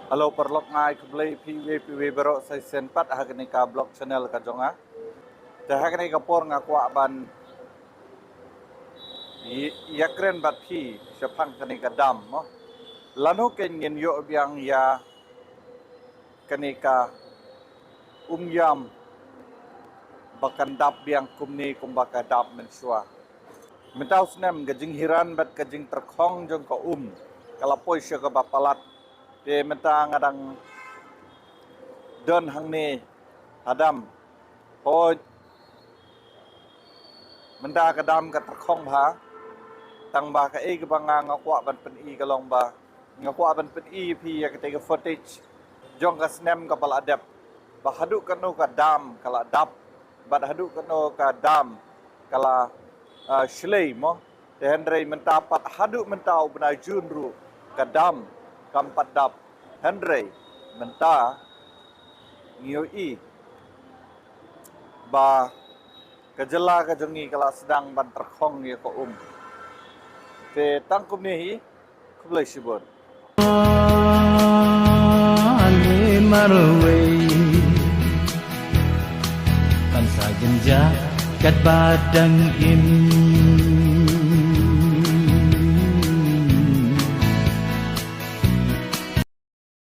Halo perlok ngai kembali PV berok saya senpat hari ka blog channel ka jonga. Dah hari ka por ngaku ban yakren bat pi sepang kani ka dam mo. Lanu ken ngin yo biang ya kani ka yam bakandap biang kumni kumbakadap mensua. Mentau snem gajing hiran bat gajing terkhong jong ka kalapoi sya ka bapalat de menta ngadang don hang ni adam po menta kadam ka terkhong bha tang ba ka e ka banga ngakwa ban pen i ka long ba ngakwa ban pen i pi ya ka take footage jong ka snem ka pal adap ba hadu kanu ka dam kala dap ba hadu kanu ka dam kala shlei mo de hendrei menta pat hadu mentau bna junru ka dam kampat dap hendrei menta ngioi ba kejela ka jongi kala sedang ban terkhong ya ko te tangkum ni hi kublai sibon ale marwe kan sajenja kat badang in